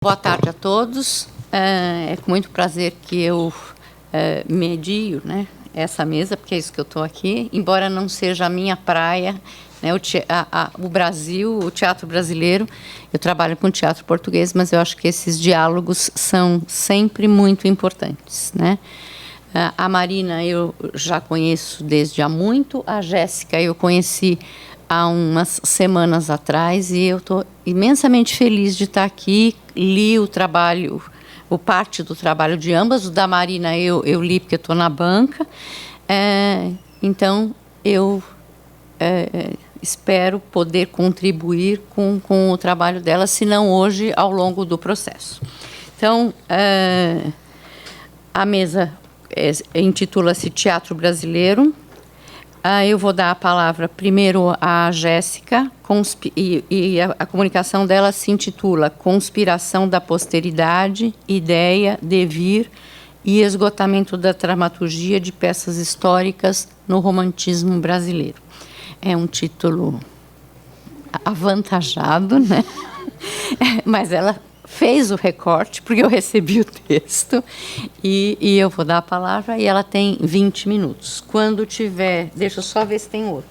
boa tarde a todos. É com muito prazer que eu medio, né, essa mesa, porque é isso que eu estou aqui, embora não seja a minha praia, né, o Brasil, o teatro brasileiro. Eu trabalho com teatro português, mas eu acho que esses diálogos são sempre muito importantes, né? A Marina eu já conheço desde há muito, a Jéssica eu conheci há umas semanas atrás e eu estou imensamente feliz de estar aqui. Li o trabalho, parte do trabalho de ambas. O da Marina eu li porque estou na banca. Então, eu espero poder contribuir com o trabalho dela, se não hoje, ao longo do processo. Então, a mesa intitula-se Teatro Brasileiro. Eu vou dar a palavra primeiro à Jéssica, e a comunicação dela se intitula Conspiração da Posteridade, Ideia, Devir e Esgotamento da Dramaturgia de Peças Históricas no Romantismo Brasileiro. É um título avantajado, né? Mas ela fez o recorte, porque eu recebi o texto, e eu vou dar a palavra, e ela tem 20 minutos. Quando tiver... Deixa eu só ver se tem outro.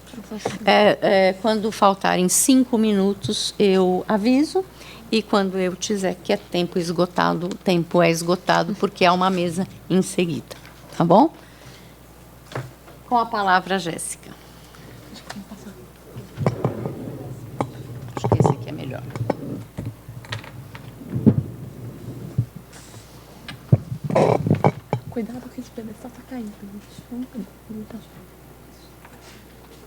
Quando faltarem 5 minutos, eu aviso, e quando eu tiver que é tempo esgotado, o tempo é esgotado, porque há uma mesa em seguida. Tá bom? Com a palavra, Jéssica. Acho que esse aqui é melhor. Cuidado que esse pedestal está caindo.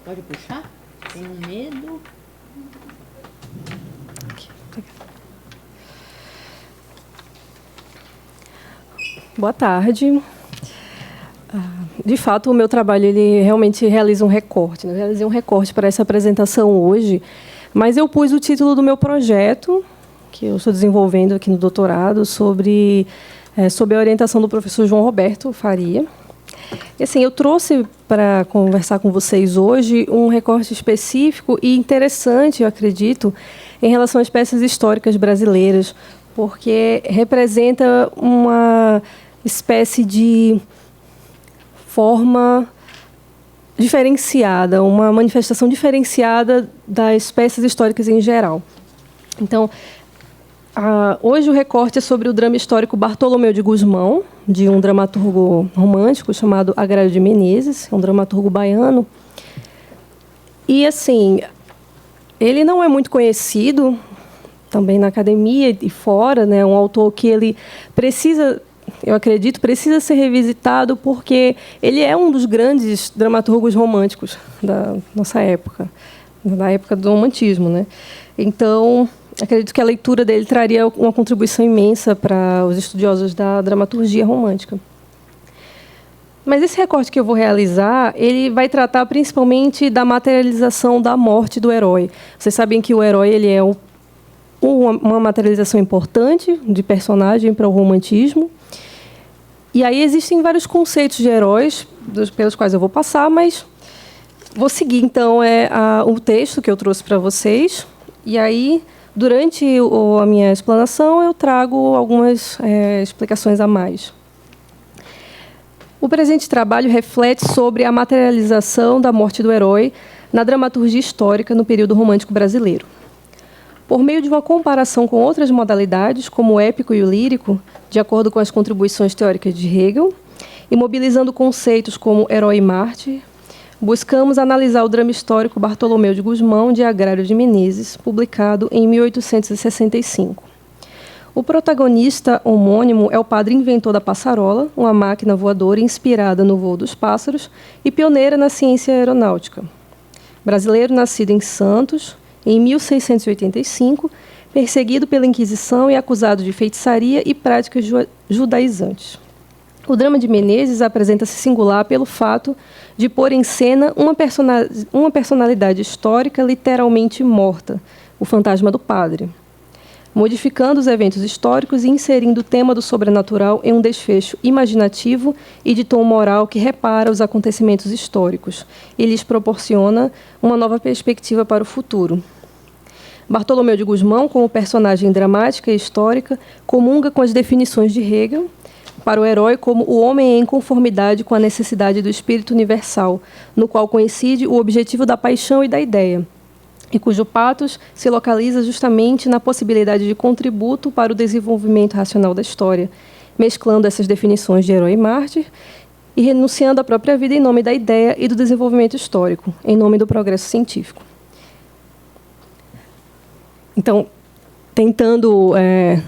Pode puxar? Tenho medo. Aqui, boa tarde. De fato, o meu trabalho ele realmente realiza um recorte. Eu realizei um recorte para essa apresentação hoje, mas eu pus o título do meu projeto, que eu estou desenvolvendo aqui no doutorado, sob a orientação do professor João Roberto Faria. E, assim, eu trouxe para conversar com vocês hoje um recorte específico e interessante, eu acredito, em relação às peças históricas brasileiras, porque representa uma espécie de forma diferenciada, uma manifestação diferenciada das peças históricas em geral. Então, hoje o recorte é sobre o drama histórico Bartolomeu de Gusmão, de um dramaturgo romântico chamado Agrário de Menezes, um dramaturgo baiano. E, assim, ele não é muito conhecido, também na academia e fora, né? Um autor que ele precisa, eu acredito, precisa ser revisitado porque ele é um dos grandes dramaturgos românticos da nossa época, da época do romantismo, né? Então, acredito que a leitura dele traria uma contribuição imensa para os estudiosos da dramaturgia romântica. Mas esse recorte que eu vou realizar, ele vai tratar principalmente da materialização da morte do herói. Vocês sabem que o herói ele é uma materialização importante de personagem para o romantismo. E aí existem vários conceitos de heróis, pelos quais eu vou passar, mas vou seguir, então, o texto que eu trouxe para vocês. E aí, durante a minha explanação, eu trago algumas explicações a mais. O presente trabalho reflete sobre a materialização da morte do herói na dramaturgia histórica no período romântico brasileiro. Por meio de uma comparação com outras modalidades, como o épico e o lírico, de acordo com as contribuições teóricas de Hegel, e mobilizando conceitos como herói e mártir, buscamos analisar o drama histórico Bartolomeu de Gusmão, de Agrário de Menezes, publicado em 1865. O protagonista homônimo é o padre inventor da passarola, uma máquina voadora inspirada no voo dos pássaros e pioneira na ciência aeronáutica. Brasileiro nascido em Santos, em 1685, perseguido pela Inquisição e acusado de feitiçaria e práticas judaizantes. O drama de Menezes apresenta-se singular pelo fato de pôr em cena uma personalidade histórica literalmente morta, o fantasma do padre, modificando os eventos históricos e inserindo o tema do sobrenatural em um desfecho imaginativo e de tom moral que repara os acontecimentos históricos e lhes proporciona uma nova perspectiva para o futuro. Bartolomeu de Gusmão, como personagem dramática e histórica, comunga com as definições de Hegel para o herói como o homem em conformidade com a necessidade do espírito universal, no qual coincide o objetivo da paixão e da ideia, e cujo patos se localiza justamente na possibilidade de contributo para o desenvolvimento racional da história, mesclando essas definições de herói e mártir e renunciando à própria vida em nome da ideia e do desenvolvimento histórico, em nome do progresso científico. Então, tentando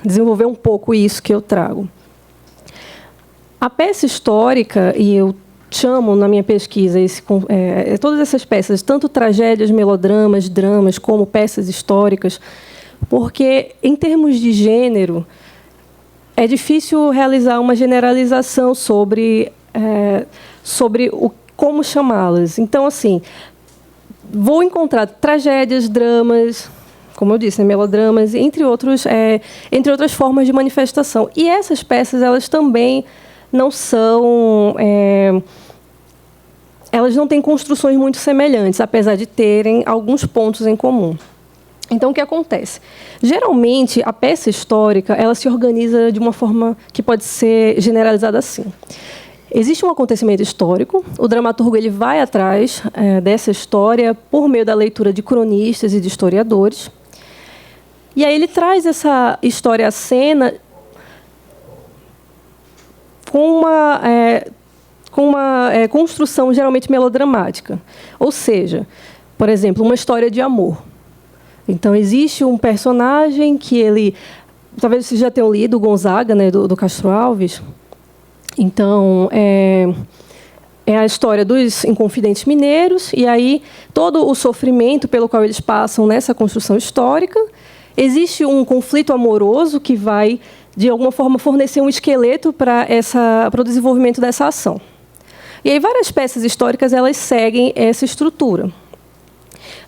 desenvolver um pouco isso que eu trago. A peça histórica, e eu chamo na minha pesquisa todas essas peças, tanto tragédias, melodramas, dramas, como peças históricas, porque, em termos de gênero, é difícil realizar uma generalização sobre como chamá-las. Então, assim, vou encontrar tragédias, dramas, como eu disse, melodramas, entre outras formas de manifestação. E essas peças, elas também não são... elas não têm construções muito semelhantes, apesar de terem alguns pontos em comum. Então, o que acontece? Geralmente, a peça histórica ela se organiza de uma forma que pode ser generalizada assim. Existe um acontecimento histórico, o dramaturgo ele vai atrás dessa história por meio da leitura de cronistas e de historiadores, e aí ele traz essa história à cena com uma construção geralmente melodramática. Ou seja, por exemplo, uma história de amor. Então, existe um personagem que ele... Talvez vocês já tenham lido Gonzaga, né, do Castro Alves. Então, é a história dos Inconfidentes Mineiros, e aí todo o sofrimento pelo qual eles passam nessa construção histórica. Existe um conflito amoroso que vai, de alguma forma, fornecer um esqueleto para o desenvolvimento dessa ação. E aí várias peças históricas elas seguem essa estrutura.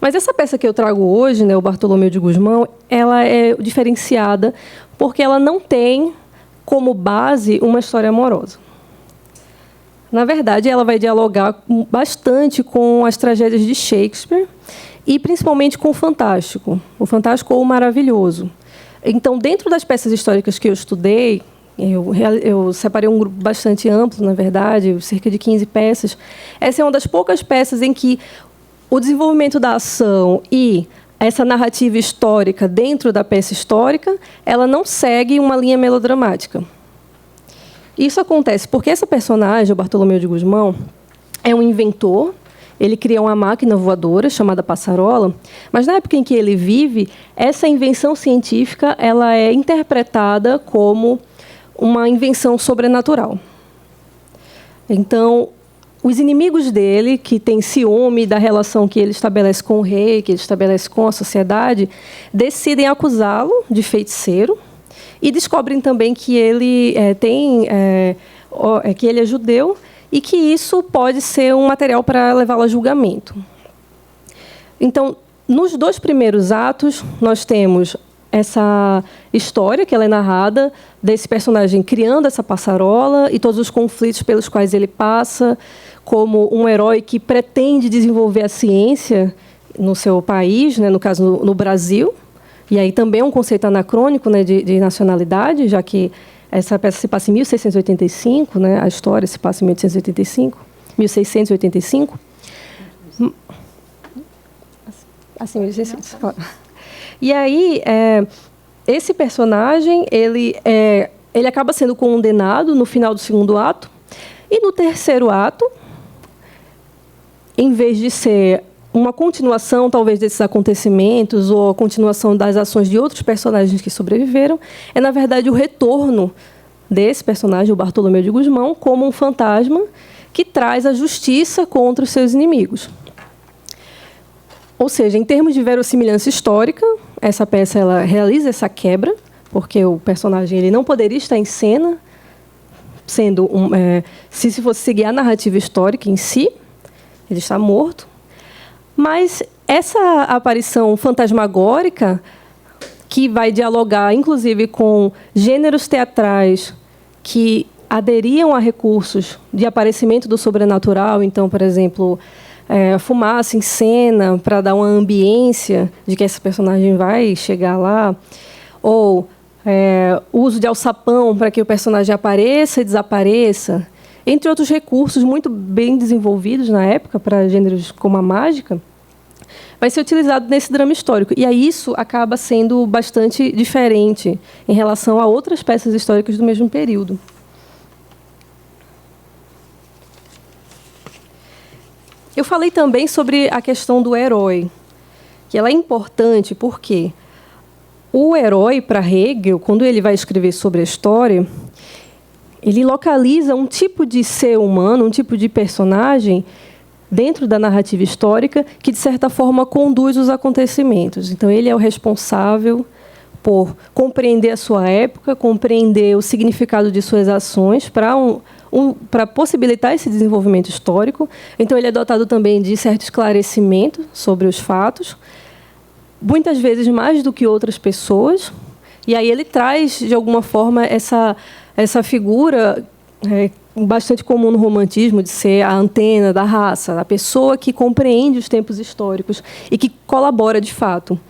Mas essa peça que eu trago hoje, né, o Bartolomeu de Gusmão, ela é diferenciada porque ela não tem como base uma história amorosa. Na verdade, ela vai dialogar bastante com as tragédias de Shakespeare e principalmente com o fantástico ou o maravilhoso. Então, dentro das peças históricas que eu estudei, eu separei um grupo bastante amplo, na verdade, cerca de 15 peças. Essa é uma das poucas peças em que o desenvolvimento da ação e essa narrativa histórica dentro da peça histórica, ela não segue uma linha melodramática. Isso acontece porque essa personagem, o Bartolomeu de Gusmão, é um inventor. Ele cria uma máquina voadora chamada passarola, mas na época em que ele vive, essa invenção científica ela é interpretada como uma invenção sobrenatural. Então, os inimigos dele, que têm ciúme da relação que ele estabelece com o rei, que ele estabelece com a sociedade, decidem acusá-lo de feiticeiro e descobrem também que ele que ele é judeu e que isso pode ser um material para levá-lo a julgamento. Então, nos 2 primeiros atos, nós temos essa história que ela é narrada desse personagem criando essa passarola e todos os conflitos pelos quais ele passa, como um herói que pretende desenvolver a ciência no seu país, né, no caso no Brasil, e aí também é um conceito anacrônico, né, de nacionalidade, já que essa peça se passa em 1685, né, a história se passa em 1685. Assim, 1600. E aí, esse personagem, ele acaba sendo condenado no final do 2º ato, e no 3º ato, em vez de ser uma continuação, talvez, desses acontecimentos, ou a continuação das ações de outros personagens que sobreviveram, é, na verdade, o retorno desse personagem, o Bartolomeu de Gusmão, como um fantasma que traz a justiça contra os seus inimigos. Ou seja, em termos de verossimilhança histórica, essa peça ela realiza essa quebra, porque o personagem ele não poderia estar em cena, sendo se fosse seguir a narrativa histórica em si, ele está morto. Mas essa aparição fantasmagórica, que vai dialogar, inclusive, com gêneros teatrais que aderiam a recursos de aparecimento do sobrenatural, então, por exemplo, fumaça em cena para dar uma ambiência de que essa personagem vai chegar lá, ou uso de alçapão para que o personagem apareça e desapareça, entre outros recursos muito bem desenvolvidos na época para gêneros como a mágica, vai ser utilizado nesse drama histórico. E aí isso acaba sendo bastante diferente em relação a outras peças históricas do mesmo período. Eu falei também sobre a questão do herói, que ela é importante porque o herói, para Hegel, quando ele vai escrever sobre a história, ele localiza um tipo de ser humano, um tipo de personagem dentro da narrativa histórica que, de certa forma, conduz os acontecimentos. Então, ele é o responsável por compreender a sua época, compreender o significado de suas ações para possibilitar esse desenvolvimento histórico. Então, ele é dotado também de certo esclarecimento sobre os fatos, muitas vezes mais do que outras pessoas. E aí ele traz, de alguma forma, essa figura bastante comum no romantismo, de ser a antena da raça, a pessoa que compreende os tempos históricos e que colabora de fato.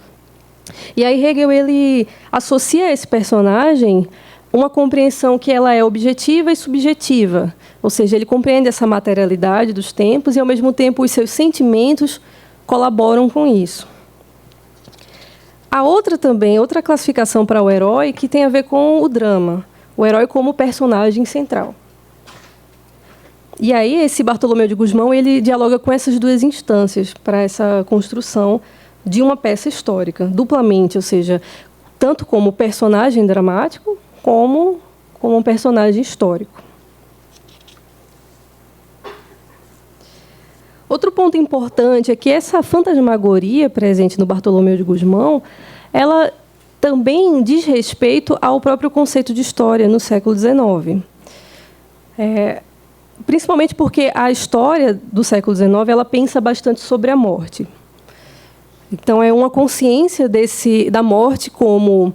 E aí Hegel ele associa a esse personagem uma compreensão que ela é objetiva e subjetiva, ou seja, ele compreende essa materialidade dos tempos e, ao mesmo tempo, os seus sentimentos colaboram com isso. A outra classificação para o herói que tem a ver com o drama, o herói como personagem central. E aí esse Bartolomeu de Gusmão ele dialoga com essas duas instâncias para essa construção de uma peça histórica, duplamente, ou seja, tanto como personagem dramático, como um personagem histórico. Outro ponto importante é que essa fantasmagoria presente no Bartolomeu de Gusmão, ela também diz respeito ao próprio conceito de história no século XIX. Principalmente porque a história do século XIX ela pensa bastante sobre a morte. Então, é uma consciência da morte como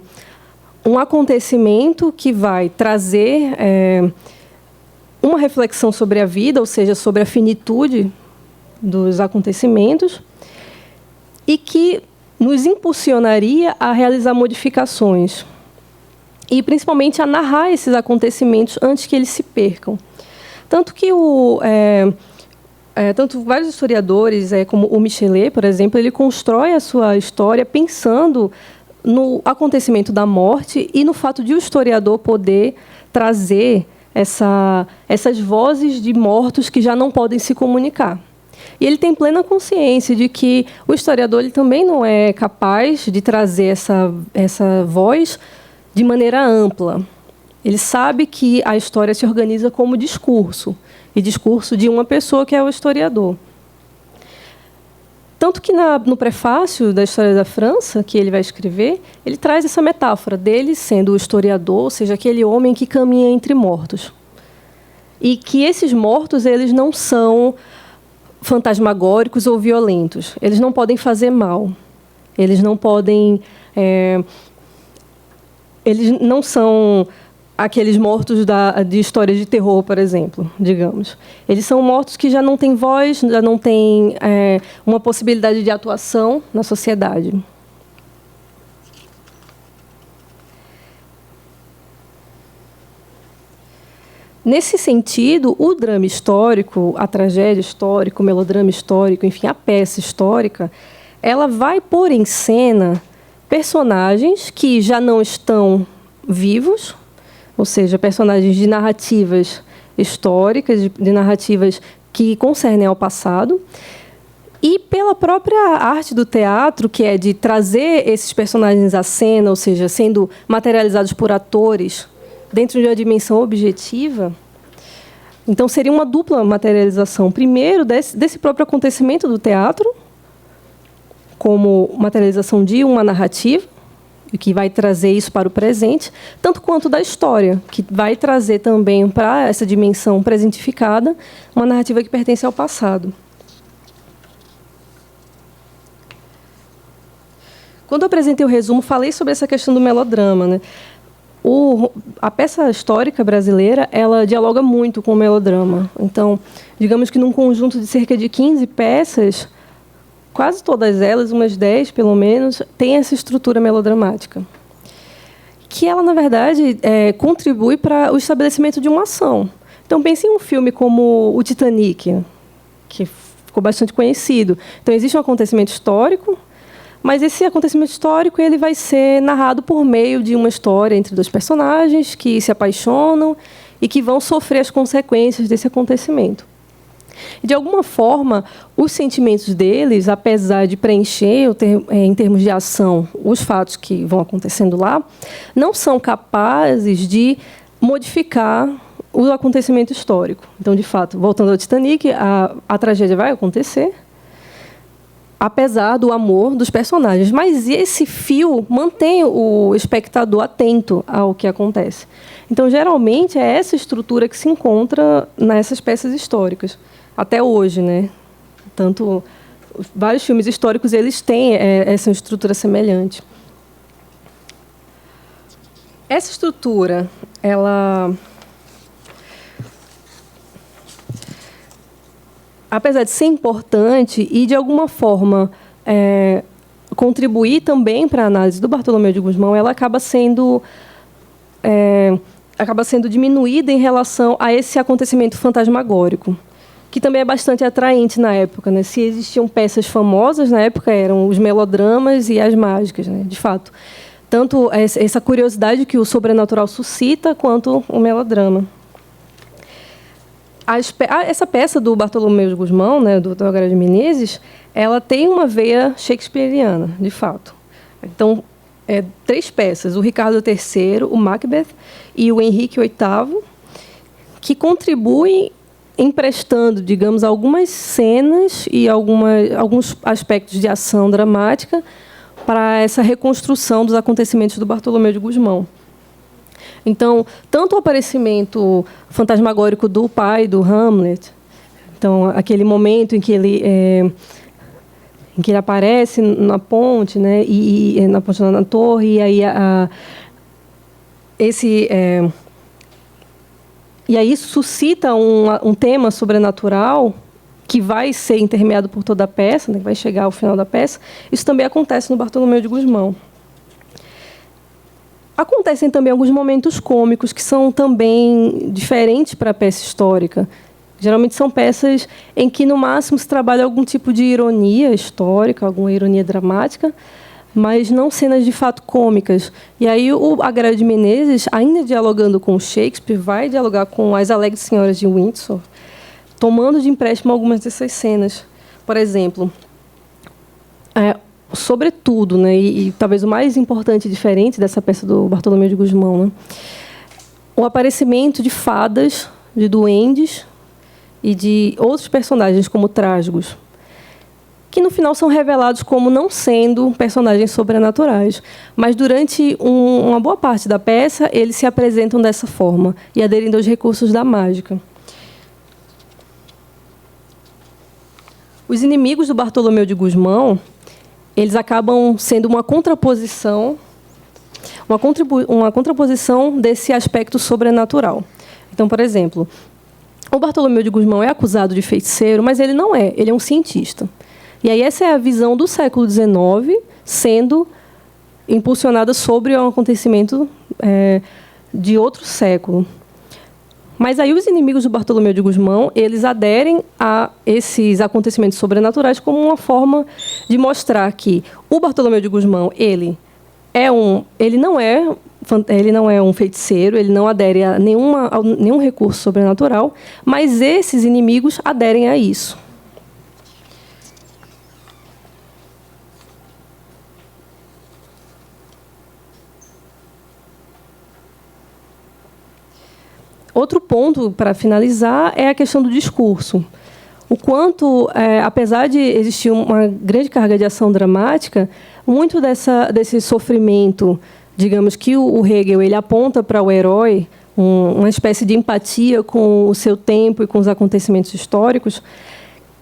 um acontecimento que vai trazer uma reflexão sobre a vida, ou seja, sobre a finitude dos acontecimentos, e que nos impulsionaria a realizar modificações e, principalmente, a narrar esses acontecimentos antes que eles se percam. Tanto que vários historiadores, como o Michelet, por exemplo, ele constrói a sua história pensando no acontecimento da morte e no fato de o historiador poder trazer essas vozes de mortos que já não podem se comunicar. E ele tem plena consciência de que o historiador ele também não é capaz de trazer essa voz de maneira ampla. Ele sabe que a história se organiza como discurso, e discurso de uma pessoa que é o historiador. Tanto que no prefácio da História da França, que ele vai escrever, ele traz essa metáfora dele sendo o historiador, ou seja, aquele homem que caminha entre mortos. E que esses mortos eles não são fantasmagóricos ou violentos. Eles não podem fazer mal. Eles não podem... eles não são aqueles mortos de histórias de terror, por exemplo, digamos. Eles são mortos que já não têm voz, já não têm uma possibilidade de atuação na sociedade. Nesse sentido, o drama histórico, a tragédia histórica, o melodrama histórico, enfim, a peça histórica, ela vai pôr em cena personagens que já não estão vivos, ou seja, personagens de narrativas históricas, de narrativas que concernem ao passado, e pela própria arte do teatro, que é de trazer esses personagens à cena, ou seja, sendo materializados por atores dentro de uma dimensão objetiva. Então, seria uma dupla materialização. Primeiro, desse próprio acontecimento do teatro, como materialização de uma narrativa, que vai trazer isso para o presente, tanto quanto da história, que vai trazer também para essa dimensão presentificada uma narrativa que pertence ao passado. Quando eu apresentei o resumo, falei sobre essa questão do melodrama, né? a peça histórica brasileira, ela dialoga muito com o melodrama. Então, digamos que num conjunto de cerca de 15 peças, quase todas elas, umas 10 pelo menos, têm essa estrutura melodramática, que ela, na verdade, contribui para o estabelecimento de uma ação. Então, pense em um filme como o Titanic, que ficou bastante conhecido. Então, existe um acontecimento histórico, mas esse acontecimento histórico ele vai ser narrado por meio de uma história entre dois personagens que se apaixonam e que vão sofrer as consequências desse acontecimento. De alguma forma, os sentimentos deles, apesar de preencher, em termos de ação, os fatos que vão acontecendo lá, não são capazes de modificar o acontecimento histórico. Então, de fato, voltando ao Titanic, a tragédia vai acontecer, apesar do amor dos personagens. Mas esse fio mantém o espectador atento ao que acontece. Então, geralmente, é essa estrutura que se encontra nessas peças históricas. Até hoje, né? Tanto vários filmes históricos eles têm essa estrutura semelhante. Essa estrutura, ela, apesar de ser importante e de alguma forma contribuir também para a análise do Bartolomeu de Gusmão, ela acaba sendo diminuída em relação a esse acontecimento fantasmagórico, que também é bastante atraente na época, né? Se existiam peças famosas na época, eram os melodramas e as mágicas, né? De fato. Tanto essa curiosidade que o sobrenatural suscita, quanto o melodrama. Essa peça do Bartolomeu de Gusmão, né, do Algarve de Menezes, ela tem uma veia shakespeariana, de fato. Então, 3 peças, o Ricardo III, o Macbeth e o Henrique VIII, que contribuem emprestando, digamos, algumas cenas e alguns aspectos de ação dramática para essa reconstrução dos acontecimentos do Bartolomeu de Gusmão. Então, tanto o aparecimento fantasmagórico do pai do Hamlet, então aquele momento em que ele aparece na ponte, né, na ponte na torre, e aí e aí isso suscita um tema sobrenatural que vai ser intermeado por toda a peça, né, que vai chegar ao final da peça. Isso também acontece no Bartolomeu de Gusmão. Acontecem também alguns momentos cômicos que são também diferentes para a peça histórica. Geralmente são peças em que, no máximo, se trabalha algum tipo de ironia histórica, alguma ironia dramática, mas não cenas de fato cômicas. E aí o Algarve de Menezes, ainda dialogando com Shakespeare, vai dialogar com As Alegres Senhoras de Windsor, tomando de empréstimo algumas dessas cenas. Por exemplo, sobretudo, né, e talvez o mais importante e diferente dessa peça do Bartolomeu de Gusmão, né, o aparecimento de fadas, de duendes e de outros personagens como trasgos, que no final são revelados como não sendo personagens sobrenaturais. Mas durante uma boa parte da peça, eles se apresentam dessa forma e aderindo aos recursos da mágica. Os inimigos do Bartolomeu de Gusmão, eles acabam sendo uma contraposição desse aspecto sobrenatural. Então, por exemplo, o Bartolomeu de Gusmão é acusado de feiticeiro, mas ele não é, ele é um cientista. E aí essa é a visão do século XIX sendo impulsionada sobre um acontecimento de outro século. Mas aí os inimigos do Bartolomeu de Gusmão, eles aderem a esses acontecimentos sobrenaturais como uma forma de mostrar que o Bartolomeu de Gusmão, ele não é um feiticeiro, ele não adere a nenhum recurso sobrenatural, mas esses inimigos aderem a isso. Outro ponto, para finalizar, é a questão do discurso. O quanto, apesar de existir uma grande carga de ação dramática, muito desse sofrimento, digamos que o Hegel ele aponta para o herói, uma espécie de empatia com o seu tempo e com os acontecimentos históricos,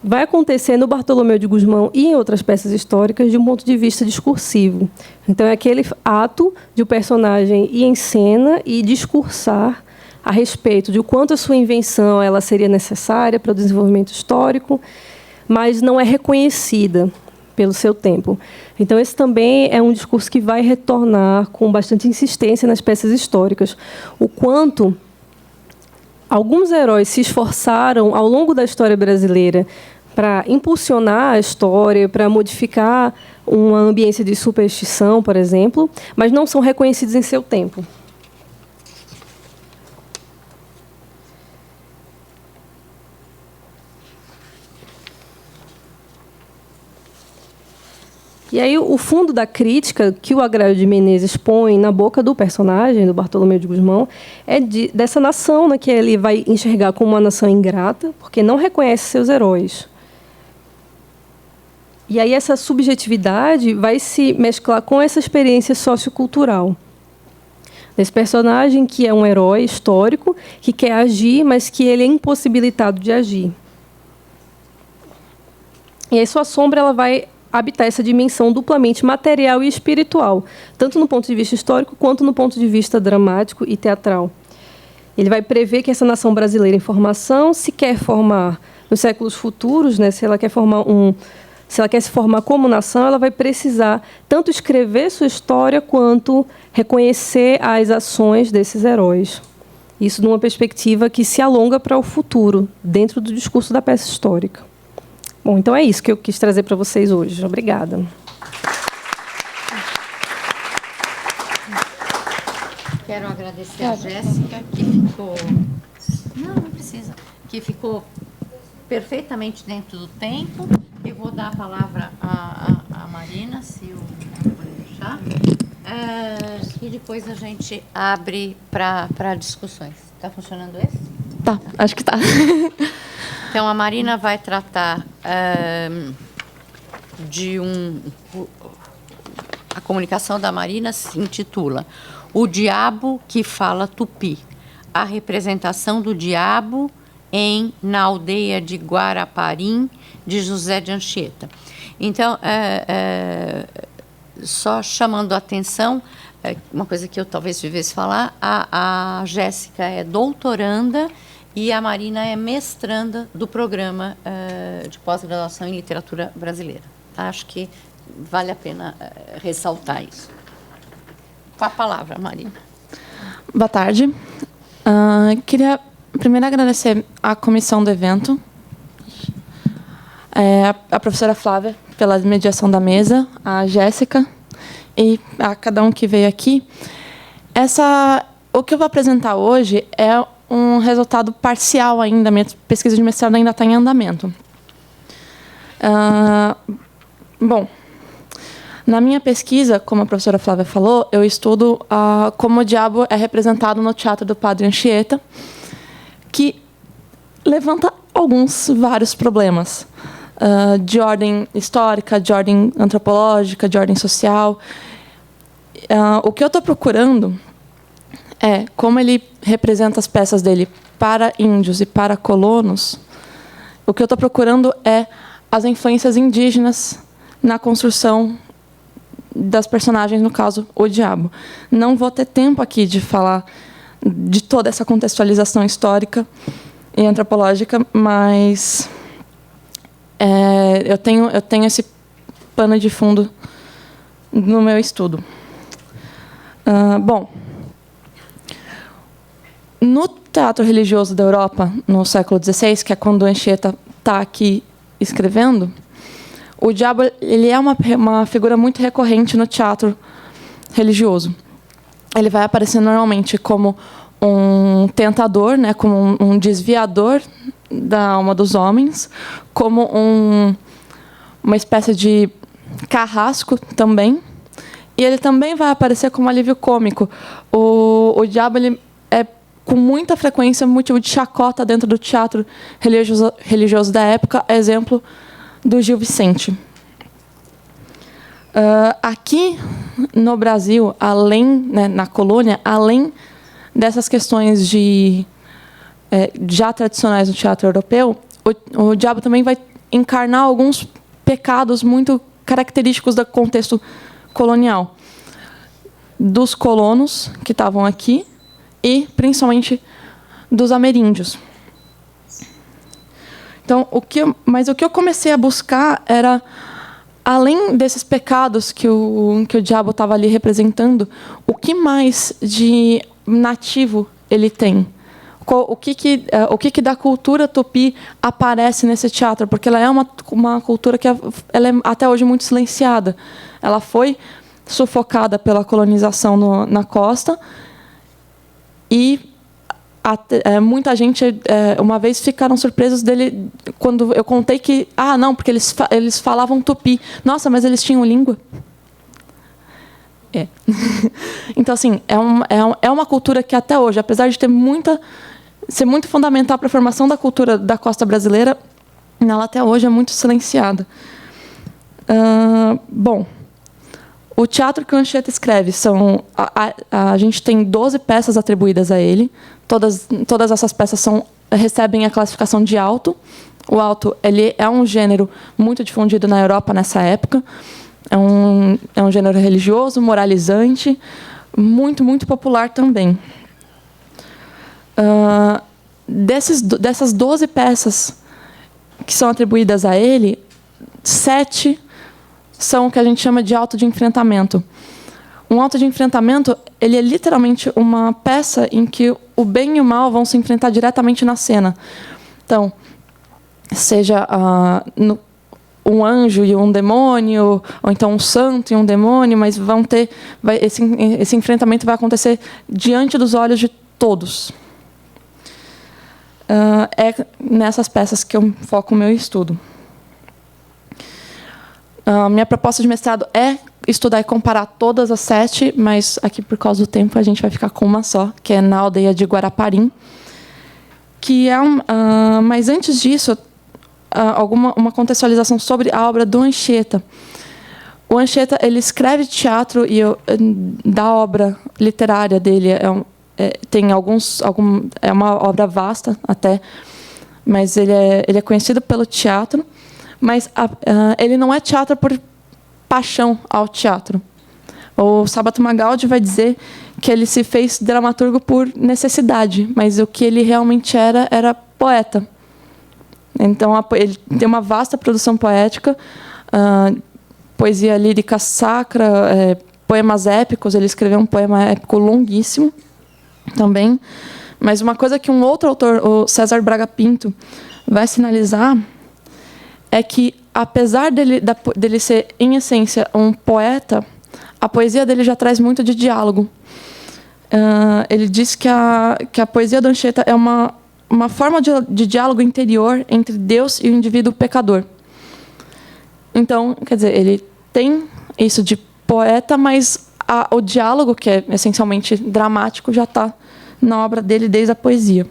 vai acontecer no Bartolomeu de Gusmão e em outras peças históricas de um ponto de vista discursivo. Então, é aquele ato de o personagem ir em cena e discursar a respeito de o quanto a sua invenção ela seria necessária para o desenvolvimento histórico, mas não é reconhecida pelo seu tempo. Então, esse também é um discurso que vai retornar com bastante insistência nas peças históricas. O quanto alguns heróis se esforçaram ao longo da história brasileira para impulsionar a história, para modificar uma ambiência de superstição, por exemplo, mas não são reconhecidos em seu tempo. E aí o fundo da crítica que o Agrário de Menezes põe na boca do personagem, do Bartolomeu de Gusmão, é dessa nação, né, que ele vai enxergar como uma nação ingrata, porque não reconhece seus heróis. E aí essa subjetividade vai se mesclar com essa experiência sociocultural. Desse personagem que é um herói histórico, que quer agir, mas que ele é impossibilitado de agir. E aí sua sombra ela vai habitar essa dimensão duplamente material e espiritual, tanto no ponto de vista histórico quanto no ponto de vista dramático e teatral. Ele vai prever que essa nação brasileira em formação, se quer formar nos séculos futuros, né, se ela quer se formar como nação, ela vai precisar tanto escrever sua história quanto reconhecer as ações desses heróis. Isso numa perspectiva que se alonga para o futuro, dentro do discurso da peça histórica. Bom, então é isso que eu quis trazer para vocês hoje. Obrigada. Quero agradecer a Jéssica, que ficou... Não precisa. Que ficou perfeitamente dentro do tempo. Eu vou dar a palavra à Marina, se o puder deixar. E depois a gente abre para discussões. Está funcionando esse? Tá, acho que tá. Então, a Marina vai tratar a comunicação da Marina se intitula O Diabo que Fala Tupi, a representação do diabo na aldeia de Guaraparim, de José de Anchieta. Então, só chamando a atenção, uma coisa que eu talvez devesse falar, a Jéssica é doutoranda e a Marina é mestranda do programa de pós-graduação em literatura brasileira. Acho que vale a pena ressaltar isso. Com a palavra, Marina. Boa tarde. Queria primeiro agradecer à comissão do evento, a professora Flávia pela mediação da mesa, a Jéssica e a cada um que veio aqui. O que eu vou apresentar hoje é um resultado parcial ainda, minha pesquisa de mestrado ainda está em andamento. Bom, na minha pesquisa, como a professora Flávia falou, eu estudo como o diabo é representado no teatro do Padre Anchieta, que levanta vários problemas de ordem histórica, de ordem antropológica, de ordem social. O que eu estou procurando é como ele representa as peças dele para índios e para colonos. O que eu estou procurando é as influências indígenas na construção das personagens, no caso, o diabo. Não vou ter tempo aqui de falar de toda essa contextualização histórica e antropológica, mas eu tenho esse pano de fundo no meu estudo. Bom, no teatro religioso da Europa, no século XVI, que é quando Anchieta está aqui escrevendo, o diabo ele é uma figura muito recorrente no teatro religioso. Ele vai aparecer normalmente como um tentador, né, como um desviador da alma dos homens, como uma espécie de carrasco também. E ele também vai aparecer como alívio cômico. O diabo ele é, com muita frequência, motivo de chacota dentro do teatro religioso da época, exemplo do Gil Vicente. Aqui no Brasil, na colônia, além dessas questões já tradicionais no teatro europeu, o diabo também vai encarnar alguns pecados muito característicos do contexto colonial, dos colonos que estavam aqui e, principalmente, dos ameríndios. Então, o que eu comecei a buscar era, além desses pecados que o diabo estava ali representando, o que mais de nativo ele tem? O que da cultura tupi aparece nesse teatro? Porque ela é uma cultura que ela é até hoje muito silenciada. Ela foi sufocada pela colonização na costa e muita gente uma vez ficaram surpresos dele quando eu contei que não, porque eles falavam tupi. Nossa, mas eles tinham língua? Então, assim, é uma cultura que até hoje, apesar de ser muito fundamental para a formação da cultura da costa brasileira, ela até hoje é muito silenciada. Bom, o teatro que o Anchieta escreve a gente tem 12 peças atribuídas a ele. Todas essas peças recebem a classificação de alto. O alto ele é um gênero muito difundido na Europa nessa época. É um gênero religioso, moralizante, muito, muito popular também. Dessas 12 peças que são atribuídas a ele, 7 são o que a gente chama de auto de enfrentamento. Um auto de enfrentamento ele é literalmente uma peça em que o bem e o mal vão se enfrentar diretamente na cena. Então, seja um anjo e um demônio, ou então um santo e um demônio, mas esse enfrentamento vai acontecer diante dos olhos de todos. É nessas peças que eu foco o meu estudo. Minha proposta de mestrado é estudar e comparar todas as 7, mas aqui, por causa do tempo, a gente vai ficar com uma só, que é na aldeia de Guaraparim. Mas antes disso, uma contextualização sobre a obra do Anchieta. O Anchieta ele escreve teatro e da obra literária dele é uma obra vasta até, mas ele é conhecido pelo teatro, mas ele não é teatro por paixão ao teatro. O Sábato Magaldi vai dizer que ele se fez dramaturgo por necessidade, mas o que ele realmente era poeta. Então, ele tem uma vasta produção poética, poesia lírica sacra, poemas épicos. Ele escreveu um poema épico longuíssimo também. Mas uma coisa que um outro autor, o César Braga Pinto, vai sinalizar é que, apesar dele ser, em essência, um poeta, a poesia dele já traz muito de diálogo. Ele diz que a poesia do Anchieta é uma forma de diálogo interior entre Deus e o indivíduo pecador. Então, quer dizer, ele tem isso de poeta, mas o diálogo, que é essencialmente dramático, já está na obra dele desde a poesia.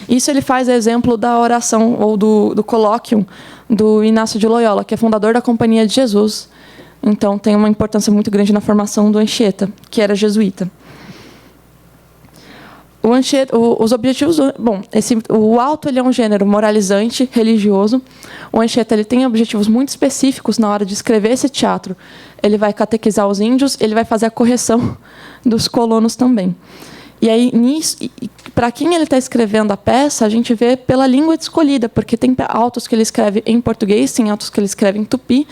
Isso ele faz exemplo da oração ou do colóquio do Inácio de Loyola, que é fundador da Companhia de Jesus. Então, tem uma importância muito grande na formação do Anchieta, que era jesuíta. O Anchieta, os objetivos... o alto ele é um gênero moralizante, religioso. O Anchieta ele tem objetivos muito específicos na hora de escrever esse teatro. Ele vai catequizar os índios, ele vai fazer a correção dos colonos também. E aí, para quem ele está escrevendo a peça, a gente vê pela língua escolhida, porque tem autos que ele escreve em português, tem autos que ele escreve em tupi,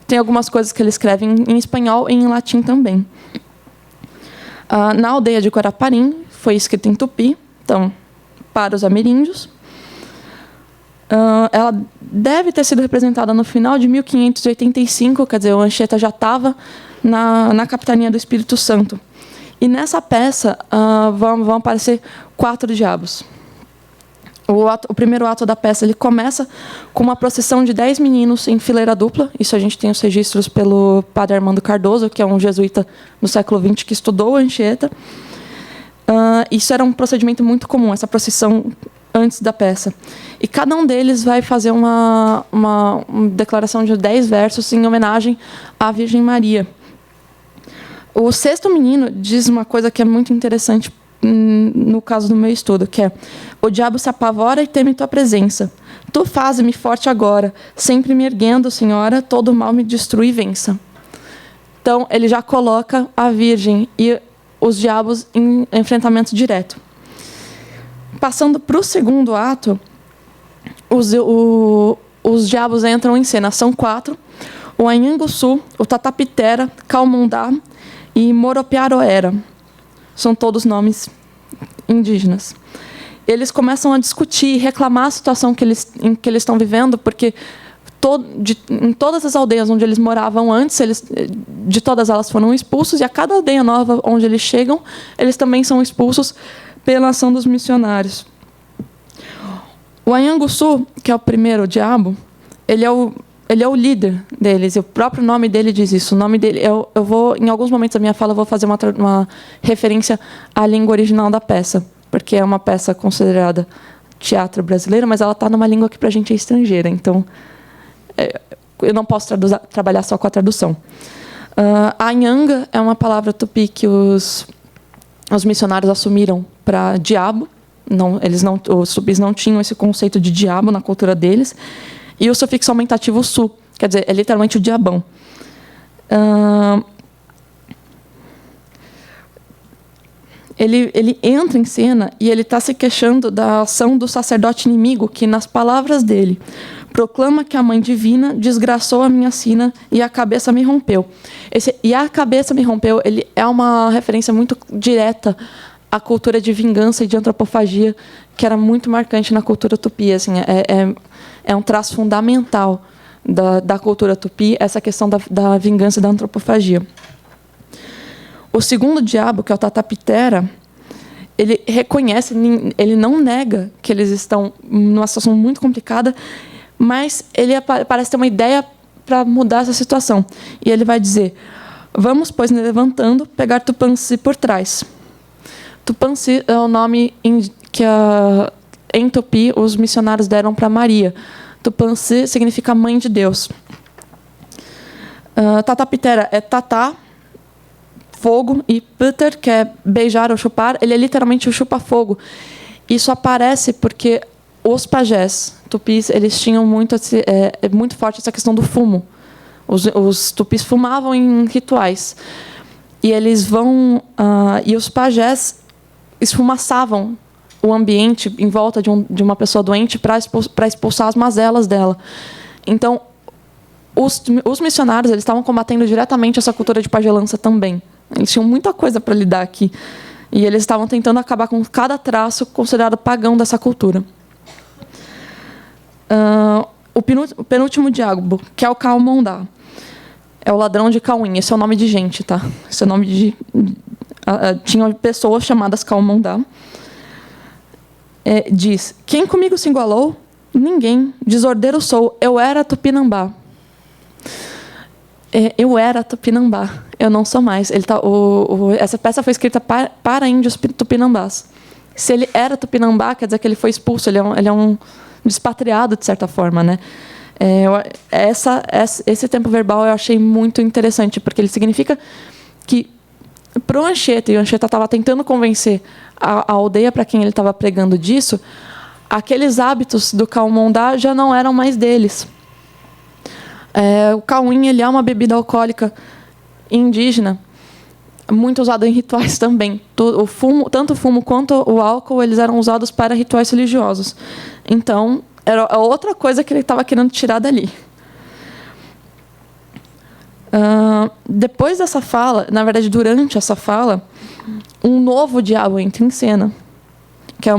tem algumas coisas que ele escreve em espanhol e em latim também. Na aldeia de Guaraparim, foi escrita em tupi, então, para os ameríndios. Ela deve ter sido representada no final de 1585, quer dizer, o Anchieta já estava na capitania do Espírito Santo. E nessa peça vão aparecer 4 diabos. O primeiro ato da peça ele começa com uma procissão de 10 meninos em fileira dupla. Isso a gente tem os registros pelo padre Armando Cardoso, que é um jesuíta do século XX que estudou o Anchieta. Isso era um procedimento muito comum, essa procissão antes da peça. E cada um deles vai fazer uma declaração de 10 versos em homenagem à Virgem Maria. O 6º menino diz uma coisa que é muito interessante no caso do meu estudo, que é: o diabo se apavora e teme tua presença. Tu faze-me forte agora, sempre me erguendo, Senhora, todo mal me destrui e vença. Então, ele já coloca a Virgem e os diabos em enfrentamento direto. Passando para o segundo ato, os diabos entram em cena. São 4. O Anhanguçu, o Tatapitera, Calmundá e Moropiaroera. São todos nomes indígenas. Eles começam a discutir e reclamar a situação em que eles estão vivendo, porque em todas as aldeias onde eles moravam antes, de todas elas foram expulsos, e a cada aldeia nova onde eles chegam, eles também são expulsos pela ação dos missionários. O Anhanguçu, que é o primeiro diabo, ele é o líder deles, e o próprio nome dele diz isso. O nome dele, eu vou, em alguns momentos da minha fala, eu vou fazer uma referência à língua original da peça, porque é uma peça considerada teatro brasileiro, mas ela está numa língua que para a gente é estrangeira, então eu não posso trabalhar só com a tradução. Anhanga é uma palavra tupi que os missionários assumiram para diabo. Os tupis não tinham esse conceito de diabo na cultura deles. E o sufixo aumentativo su, quer dizer, é literalmente o diabão. Ele entra em cena e ele está se queixando da ação do sacerdote inimigo, que, nas palavras dele, proclama que a mãe divina desgraçou a minha sina e a cabeça me rompeu. E a cabeça me rompeu, ele é uma referência muito direta à cultura de vingança e de antropofagia, que era muito marcante na cultura tupi. Assim, é um traço fundamental da cultura tupi, essa questão da vingança e da antropofagia. O segundo diabo, que é o Tatapitera, ele reconhece, ele não nega que eles estão numa situação muito complicada, mas ele parece ter uma ideia para mudar essa situação. E ele vai dizer: vamos, pois, levantando, pegar Tupãnci por trás. Tupãnci é o nome que em Tupi os missionários deram para Maria. Tupãnci significa mãe de Deus. Tatapitera é tatá, fogo, e Peter, que é beijar ou chupar, ele é literalmente o chupa-fogo. Isso aparece porque os pajés tupis, eles tinham muito forte essa questão do fumo. Os tupis fumavam em rituais. E eles e os pajés esfumaçavam o ambiente em volta de uma pessoa doente para expulsar as mazelas dela. Então, os missionários, eles estavam combatendo diretamente essa cultura de pagelança também. Eles tinham muita coisa para lidar aqui. E eles estavam tentando acabar com cada traço considerado pagão dessa cultura. O penúltimo diabo, que é o Calmundá, é o ladrão de Cauim. Esse é o nome de gente, tá? Esse é o nome de... tinha pessoas chamadas Calmundá. Diz: quem comigo se igualou? Ninguém. Desordeiro sou. Eu era Tupinambá. Eu era Tupinambá. Eu não sou mais. Essa peça foi escrita para índios tupinambás. Se ele era Tupinambá, quer dizer que ele foi expulso. Ele é um despatriado, de certa forma, né? Esse tempo verbal eu achei muito interessante, porque ele significa que, para o Anchieta, e o Anchieta estava tentando convencer a aldeia para quem ele estava pregando disso, aqueles hábitos do Calmundá já não eram mais deles. O cauim, ele é uma bebida alcoólica indígena, muito usado em rituais também. Tanto o fumo quanto o álcool, eles eram usados para rituais religiosos. Então, era outra coisa que ele estava querendo tirar dali. Depois dessa fala, na verdade, durante essa fala, um novo diabo entra em cena, que é o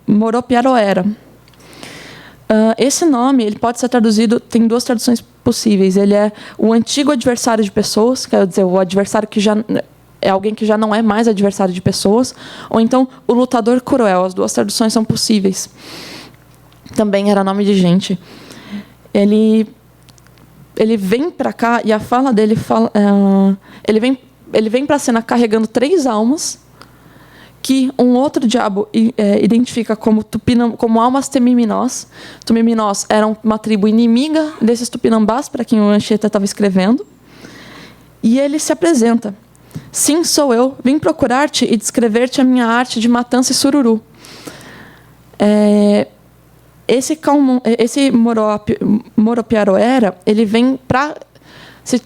Moropiaroera. Esse nome, ele pode ser traduzido, tem duas traduções possíveis. Ele é o antigo adversário de pessoas, quer dizer, o adversário que já é alguém que já não é mais adversário de pessoas, ou então o lutador cruel. As duas traduções são possíveis. Também era nome de gente. Ele vem para cá e a fala dele fala, ele vem para a cena carregando 3 almas que um outro diabo identifica como almas temiminós. Temiminós eram uma tribo inimiga desses tupinambás, para quem o Anchieta estava escrevendo. E ele se apresenta: sim, sou eu, vim procurar-te e descrever-te a minha arte de matança e sururu. esse Moropiaroera, ele vem para... Se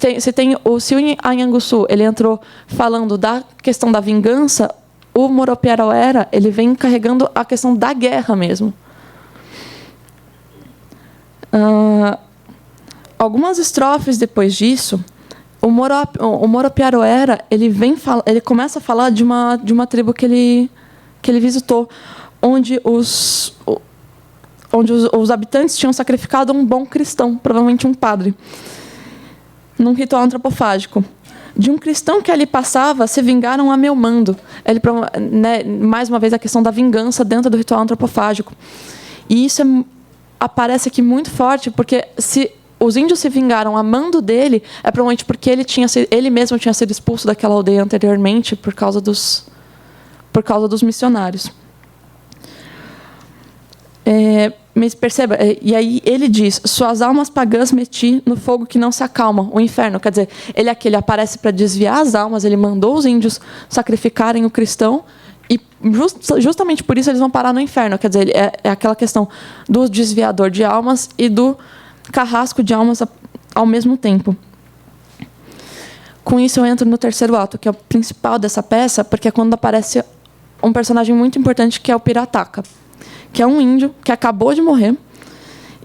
o Anhanguçu, ele entrou falando da questão da vingança, o Moropiaroera, ele vem carregando a questão da guerra mesmo. Algumas estrofes depois disso, o Moropiaroera, ele começa a falar de uma tribo que ele visitou, onde os habitantes tinham sacrificado um bom cristão, provavelmente um padre, num ritual antropofágico. De um cristão que ali passava, se vingaram a meu mando. Mais uma vez, a questão da vingança dentro do ritual antropofágico. E isso aparece aqui muito forte, porque se os índios se vingaram a mando dele, é provavelmente porque ele mesmo tinha sido expulso daquela aldeia anteriormente por causa dos missionários. Mas perceba, e aí ele diz: suas almas pagãs meti no fogo que não se acalma, o inferno. Quer dizer, ele aparece para desviar as almas, ele mandou os índios sacrificarem o cristão, e justamente por isso eles vão parar no inferno. Quer dizer, é aquela questão do desviador de almas e do carrasco de almas ao mesmo tempo. Com isso eu entro no terceiro ato, que é o principal dessa peça, porque é quando aparece um personagem muito importante, que é o Pirataca, que é um índio que acabou de morrer,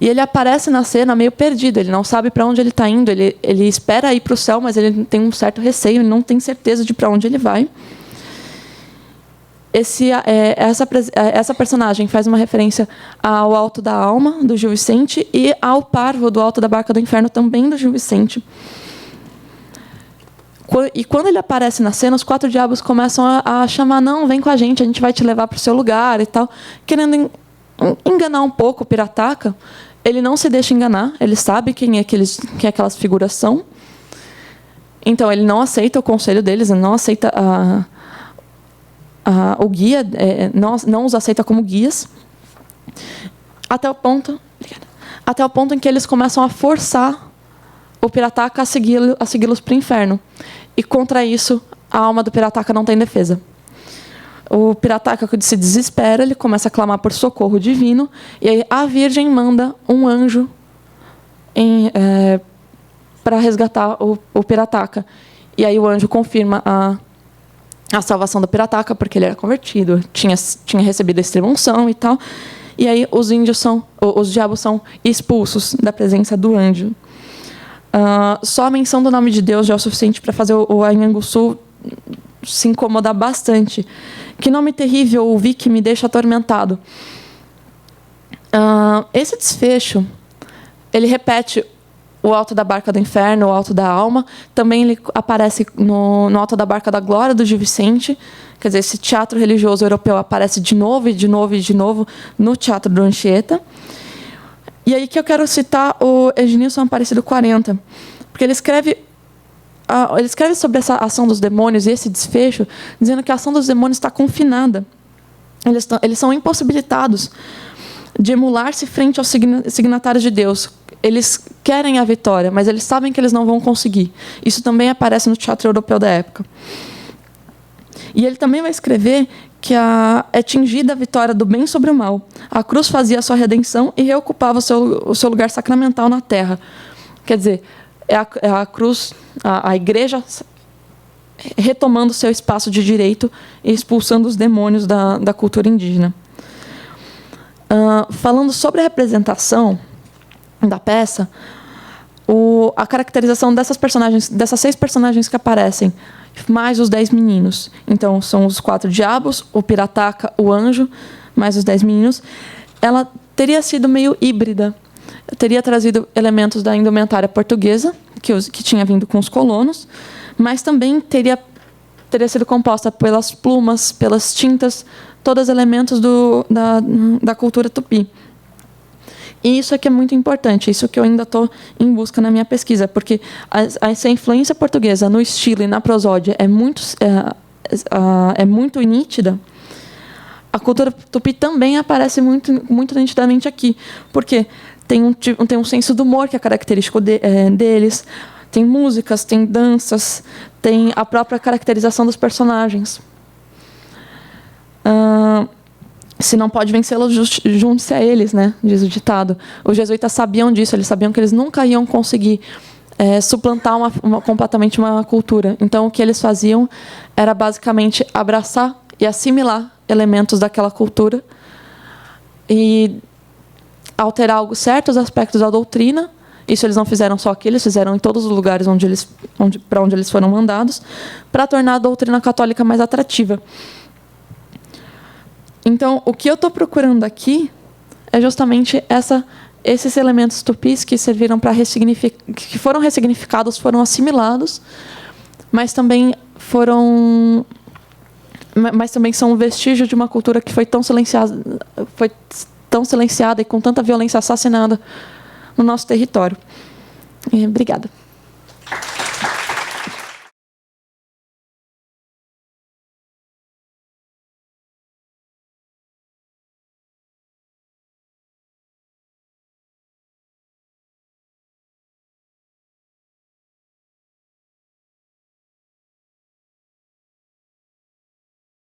e ele aparece na cena meio perdido, ele não sabe para onde ele está indo, ele espera ir para o céu, mas ele tem um certo receio, ele não tem certeza de para onde ele vai. Essa personagem faz uma referência ao Alto da Alma, do Gil Vicente, e ao Parvo, do Alto da Barca do Inferno, também do Gil Vicente. E quando ele aparece na cena, os quatro diabos começam a chamar: não, vem com a gente vai te levar para o seu lugar e tal, querendo enganar um pouco o Pirataca. Ele não se deixa enganar, ele sabe quem aquelas figuras são. Então ele não aceita o conselho deles, ele não aceita o guia, não os aceita como guias, até o ponto em que eles começam a forçar o Pirataca a segui-los para o inferno. E contra isso, a alma do Pirataca não tem defesa. O Pirataca se desespera, ele começa a clamar por socorro divino, e aí a Virgem manda um anjo para resgatar o Pirataca. E aí o anjo confirma a salvação do Pirataca, porque ele era convertido, tinha recebido a extrema-unção e tal. E aí os diabos são expulsos da presença do anjo. Só a menção do nome de Deus já é o suficiente para fazer o Anhanguçu se incomodar bastante. Que nome terrível ouvi que me deixa atormentado. Esse desfecho, ele repete o Alto da Barca do Inferno, o Alto da Alma. Também ele aparece no Alto da Barca da Glória, do Gil Vicente. Quer dizer, esse teatro religioso europeu aparece de novo e de novo e de novo no Teatro do Anchieta. E aí que eu quero citar o Ednilson Aparecido 40, porque ele escreve sobre essa ação dos demônios e esse desfecho, dizendo que a ação dos demônios está confinada. Eles são impossibilitados de emular-se frente aos signatários de Deus. Eles querem a vitória, mas eles sabem que eles não vão conseguir. Isso também aparece no teatro europeu da época. E ele também vai escrever que é tingida a vitória do bem sobre o mal. A cruz fazia a sua redenção e reocupava o seu lugar sacramental na terra. Quer dizer, é a cruz, a igreja retomando seu espaço de direito e expulsando os demônios da cultura indígena. Falando sobre a representação da peça, a caracterização dessas 6 personagens que aparecem, mais os 10 meninos. Então, são os 4 diabos, o Pirataca, o anjo, mais os 10 meninos. Ela teria sido meio híbrida. Teria trazido elementos da indumentária portuguesa, que tinha vindo com os colonos, mas também teria sido composta pelas plumas, pelas tintas, todos elementos da cultura tupi. E isso aqui é muito importante, isso que eu ainda estou em busca na minha pesquisa, porque essa influência portuguesa no estilo e na prosódia é muito nítida. A cultura tupi também aparece muito, muito nitidamente aqui, porque tem um senso do humor que é característico deles, tem músicas, tem danças, tem a própria caracterização dos personagens. se não pode vencê-los, junte-se a eles, né? Diz o ditado. Os jesuítas sabiam disso, eles sabiam que eles nunca iam conseguir suplantar completamente uma cultura. Então, o que eles faziam era basicamente abraçar e assimilar elementos daquela cultura e alterar certos aspectos da doutrina. Isso eles não fizeram só aqui, eles fizeram em todos os lugares para onde eles foram mandados, para tornar a doutrina católica mais atrativa. Então, o que eu estou procurando aqui é justamente esses elementos tupis que serviram para que foram ressignificados, foram assimilados, mas também são um vestígio de uma cultura que foi tão silenciada e com tanta violência assassinada no nosso território. Obrigada.